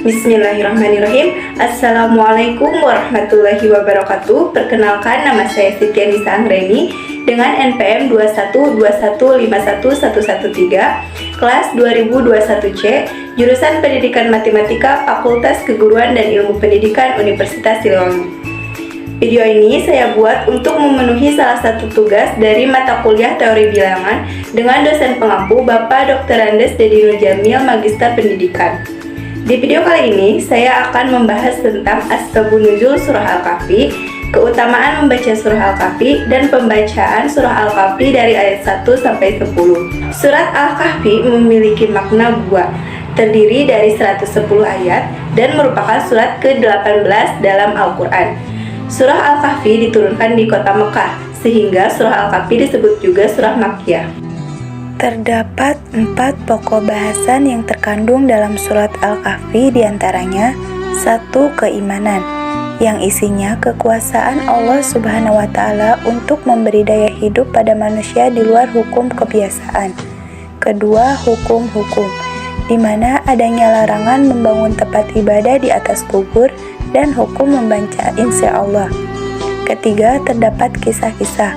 Bismillahirrahmanirrahim. Assalamualaikum warahmatullahi wabarakatuh. Perkenalkan, nama saya Siti Anissa Anggreni dengan NPM 212151113, kelas 2021C, jurusan Pendidikan Matematika, Fakultas Keguruan dan Ilmu Pendidikan Universitas Siliwangi. Video ini saya buat untuk memenuhi salah satu tugas dari mata kuliah Teori Bilangan dengan dosen pengampu Bapak Dr. Andes Dedi Nur Jamil, Magister Pendidikan. Di video kali ini, saya akan membahas tentang Asbabun Nuzul Surah Al-Kahfi, keutamaan membaca Surah Al-Kahfi, dan pembacaan Surah Al-Kahfi dari ayat 1 sampai 10. Surat Al-Kahfi memiliki makna buah, terdiri dari 110 ayat, dan merupakan surat ke-18 dalam Al-Quran. Surah Al-Kahfi diturunkan di kota Mekah, sehingga Surah Al-Kahfi disebut juga Surah Makkiyah. Terdapat 4 pokok bahasan yang terkandung dalam surat Al-Kahfi, diantaranya 1. Keimanan, yang isinya kekuasaan Allah Subhanahu wa Ta'ala untuk memberi daya hidup pada manusia di luar hukum kebiasaan. 2. Hukum-hukum, di mana adanya larangan membangun tempat ibadah di atas kubur dan hukum membaca insya Allah. 3. Terdapat kisah-kisah.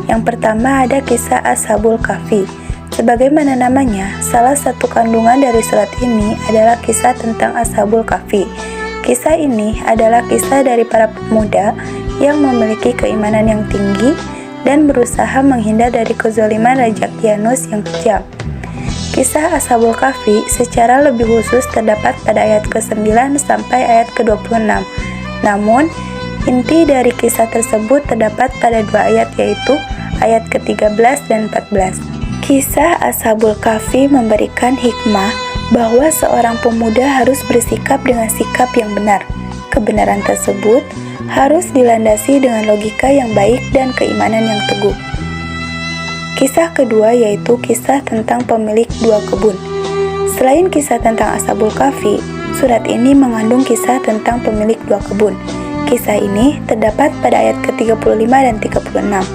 Yang pertama ada kisah Ashabul Kahfi. Sebagaimana namanya, salah satu kandungan dari surat ini adalah kisah tentang Ashabul Kahfi. Kisah ini adalah kisah dari para pemuda yang memiliki keimanan yang tinggi dan berusaha menghindar dari kezaliman Raja Kianus yang kejam. Kisah Ashabul Kahfi secara lebih khusus terdapat pada ayat ke-9 sampai ayat ke-26. Namun, inti dari kisah tersebut terdapat pada 2 ayat, yaitu ayat ke-13 dan 14. Kisah Ashabul Kahfi memberikan hikmah bahwa seorang pemuda harus bersikap dengan sikap yang benar. Kebenaran tersebut harus dilandasi dengan logika yang baik dan keimanan yang teguh. Kisah kedua yaitu kisah tentang pemilik 2 kebun. Selain kisah tentang Ashabul Kahfi, surat ini mengandung kisah tentang pemilik 2 kebun. Kisah ini terdapat pada ayat ke-35 dan 36.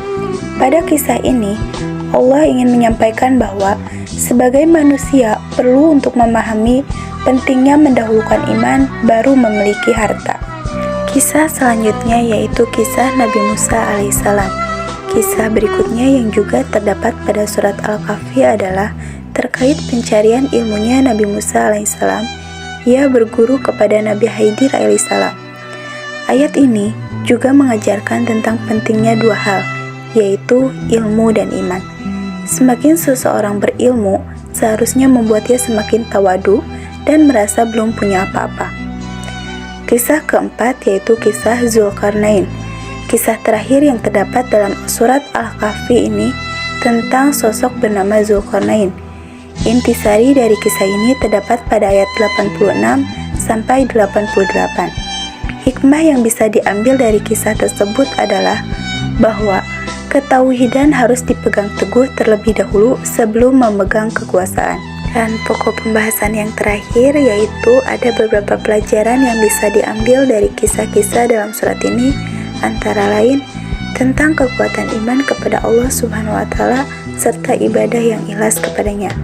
Pada kisah ini, Allah ingin menyampaikan bahwa sebagai manusia perlu untuk memahami pentingnya mendahulukan iman baru memiliki harta. Kisah selanjutnya yaitu kisah Nabi Musa alaihissalam. Kisah berikutnya yang juga terdapat pada surat Al-Kahfi adalah terkait pencarian ilmunya Nabi Musa alaihissalam. Ia berguru kepada Nabi Khidir alaihissalam. Ayat ini juga mengajarkan tentang pentingnya 2 hal, yaitu ilmu dan iman. Semakin seseorang berilmu, seharusnya membuatnya semakin tawadu dan merasa belum punya apa-apa. Kisah keempat yaitu kisah Zulkarnain. Kisah terakhir yang terdapat dalam surat Al-Kahfi ini tentang sosok bernama Zulkarnain. Intisari dari kisah ini terdapat pada ayat 86 sampai 88. Hikmah yang bisa diambil dari kisah tersebut adalah bahwa ketauhidan harus dipegang teguh terlebih dahulu sebelum memegang kekuasaan. Dan pokok pembahasan yang terakhir yaitu ada beberapa pelajaran yang bisa diambil dari kisah-kisah dalam surat ini, antara lain tentang kekuatan iman kepada Allah Subhanahu wa Ta'ala serta ibadah yang ikhlas kepadanya,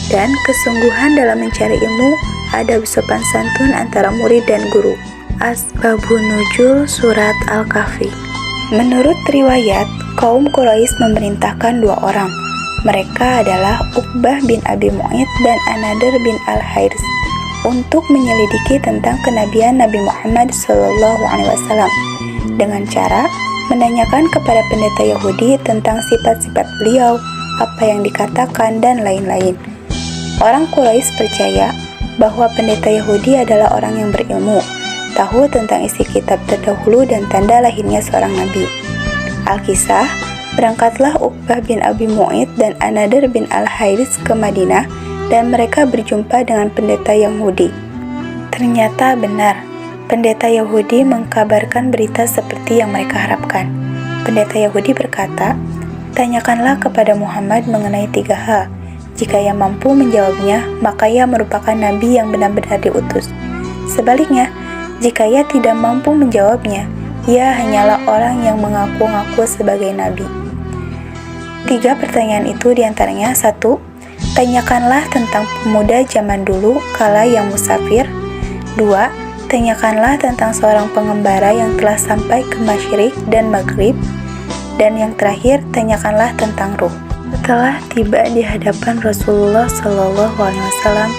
dan kesungguhan dalam mencari ilmu, adab sopan santun antara murid dan guru. Asbabun Nuzul Surat Al-Kahfi. Menurut riwayat, kaum Quraisy memerintahkan 2 orang. Mereka adalah Uqbah bin Abi Mu'ayt dan Anadir bin Al-Hairs untuk menyelidiki tentang kenabian Nabi Muhammad SAW dengan cara menanyakan kepada pendeta Yahudi tentang sifat-sifat beliau, apa yang dikatakan, dan lain-lain. Orang Quraisy percaya bahwa pendeta Yahudi adalah orang yang berilmu, tahu tentang isi kitab terdahulu dan tanda lahirnya seorang nabi. Alkisah, berangkatlah Uqbah bin Abi Mu'ayt dan Anadir bin Al-Hairis ke Madinah dan mereka berjumpa dengan pendeta Yahudi. Ternyata benar, pendeta Yahudi mengkabarkan berita seperti yang mereka harapkan. Pendeta Yahudi berkata, "Tanyakanlah kepada Muhammad mengenai 3 hal. Jika ia mampu menjawabnya, maka ia merupakan nabi yang benar-benar diutus. Sebaliknya, jika ia tidak mampu menjawabnya, ia hanyalah orang yang mengaku-ngaku sebagai nabi." 3 pertanyaan itu diantaranya: 1. Tanyakanlah tentang pemuda zaman dulu kala yang musafir. 2. Tanyakanlah tentang seorang pengembara yang telah sampai ke Masyriq dan Maghrib. Dan yang terakhir, tanyakanlah tentang ruh. Setelah tiba di hadapan Rasulullah SAW,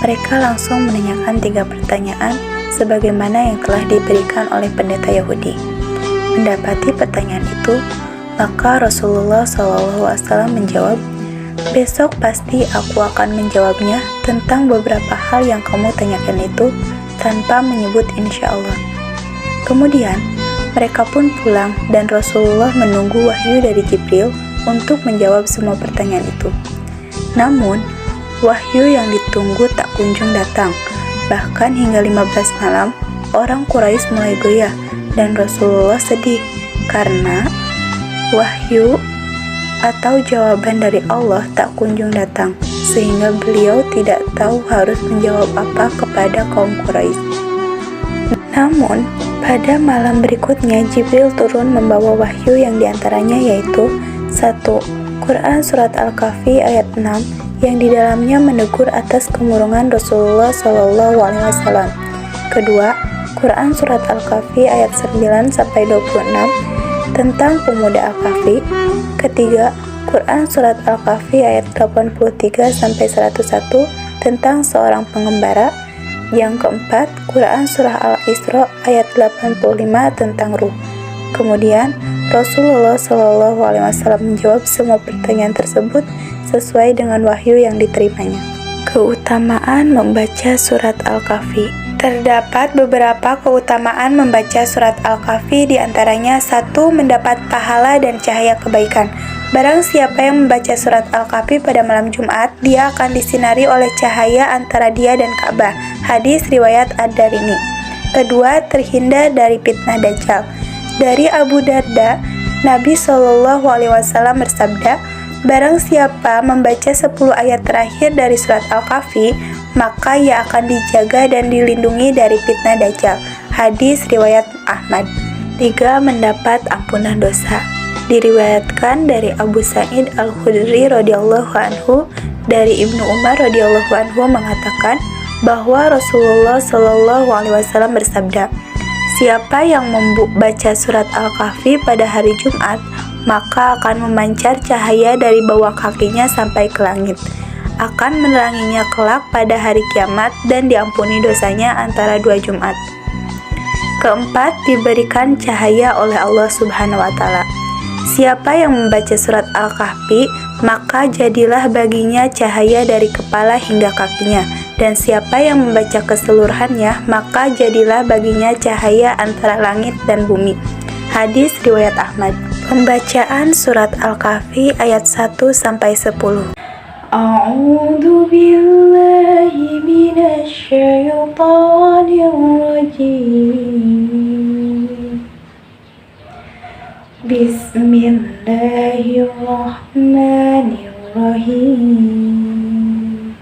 mereka langsung menanyakan 3 pertanyaan sebagaimana yang telah diberikan oleh pendeta Yahudi. Mendapati pertanyaan itu, maka Rasulullah SAW menjawab, "Besok pasti aku akan menjawabnya tentang beberapa hal yang kamu tanyakan itu tanpa menyebut insya Allah." Kemudian, mereka pun pulang dan Rasulullah menunggu wahyu dari Jibril untuk menjawab semua pertanyaan itu. Namun, wahyu yang ditunggu tak kunjung datang. Bahkan hingga 15 malam, orang Quraisy mulai goyah dan Rasulullah sedih karena wahyu atau jawaban dari Allah tak kunjung datang, sehingga beliau tidak tahu harus menjawab apa kepada kaum Quraisy. Namun, pada malam berikutnya Jibril turun membawa wahyu yang diantaranya yaitu 1. Quran Surat Al-Kahfi ayat 6 yang di dalamnya menegur atas kemurungan Rasulullah SAW. Kedua, Quran Surat Al-Kahfi ayat 9-26 tentang pemuda Al-Kahfi. Ketiga, Quran Surat Al-Kahfi ayat 83-101 tentang seorang pengembara. Yang keempat, Quran Surah Al-Isra ayat 85 tentang ruh. Kemudian, Rasulullah SAW menjawab semua pertanyaan tersebut sesuai dengan wahyu yang diterimanya. Keutamaan membaca Surat Al-Kahfi. Terdapat beberapa keutamaan membaca Surat Al-Kahfi, diantaranya 1. Mendapat pahala dan cahaya kebaikan. Barang siapa yang membaca Surat Al-Kahfi pada malam Jumat, dia akan disinari oleh cahaya antara dia dan Ka'bah. Hadis riwayat Ad-Darimi. Kedua, terhindar dari fitnah Dajjal. Dari Abu Darda, Nabi SAW bersabda, barang siapa membaca 10 ayat terakhir dari Surat Al-Kahfi, maka ia akan dijaga dan dilindungi dari fitnah Dajjal. Hadis riwayat Ahmad. 3. Mendapat ampunan dosa. Diriwayatkan dari Abu Sa'id Al-Khudri radhiyallahu anhu dari Ibnu Umar radhiyallahu anhu mengatakan bahwa Rasulullah SAW bersabda, siapa yang membaca surat Al-Kahfi pada hari Jumat, maka akan memancar cahaya dari bawah kakinya sampai ke langit, akan meneranginya kelak pada hari kiamat dan diampuni dosanya antara 2 Jumat. Keempat, diberikan cahaya oleh Allah Subhanahu wa Ta'ala. Siapa yang membaca surat Al-Kahfi, maka jadilah baginya cahaya dari kepala hingga kakinya, dan siapa yang membaca keseluruhannya, maka jadilah baginya cahaya antara langit dan bumi. Hadis riwayat Ahmad. Pembacaan surat Al-Kahfi ayat 1-10. A'udzu billahi minasy syaithanir rajim. Bismillahirrahmanirrahim.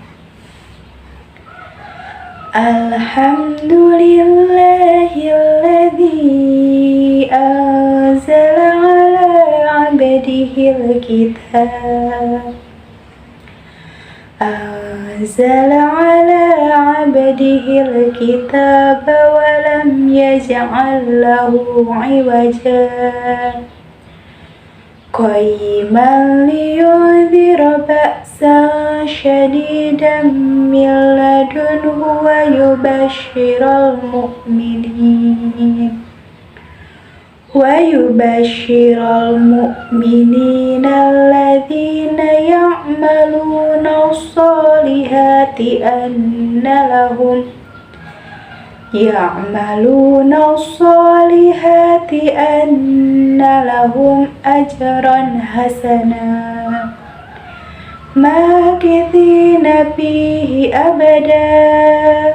Alhamdulillahilladzi anzala ala 'abdihil kitab. Anzala ala 'abdihil kitab wa lam yaj'al lahu 'iwaja. Qayyiman liyunzira ba'san syadidan min ladunhu wa yubashshiral mu'minina alladhina ya'maluna as-salihati anna lahum ajran hasana makithina fihi abada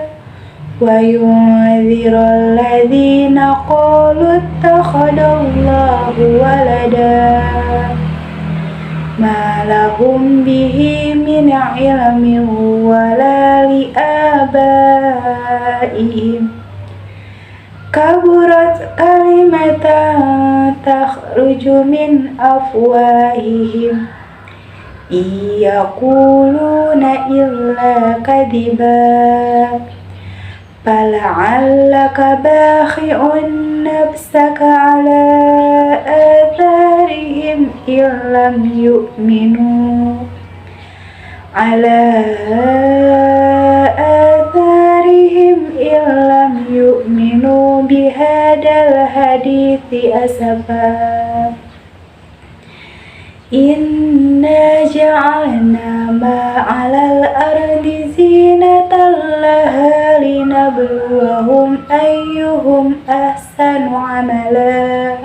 wa yunziru alladhina qalu ittakhadallahu walada ma lahum bihi min ilmin wala li'abaihim kaburat kalimatan takhruju min afwahihim iyaquluna illa kadiba فلعلك باخع نفسك على آثارهم إن لم يؤمنوا بهذا الحديث أسفا إنا جعلنا ما على الأرض زينة لها لنبلوهم أيهم أحسن عملا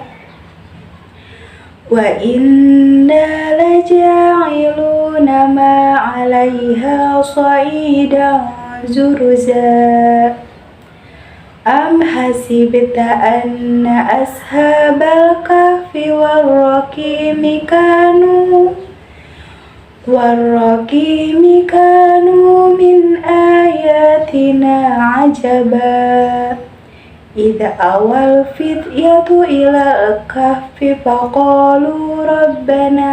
وإنا لجاعلون ما عليها صعيدا جرزا أم حسبت أن أصحاب الكهف والرقيم كانوا من آياتنا عجبا إذ أوى الفتية إلى الكهف فقالوا ربنا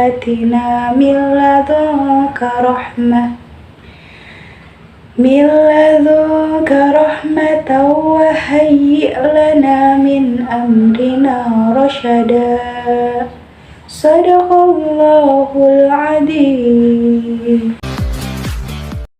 آتنا من لدنك رحمة وهيئ لنا من أمرنا رشدا صدق الله العظيم.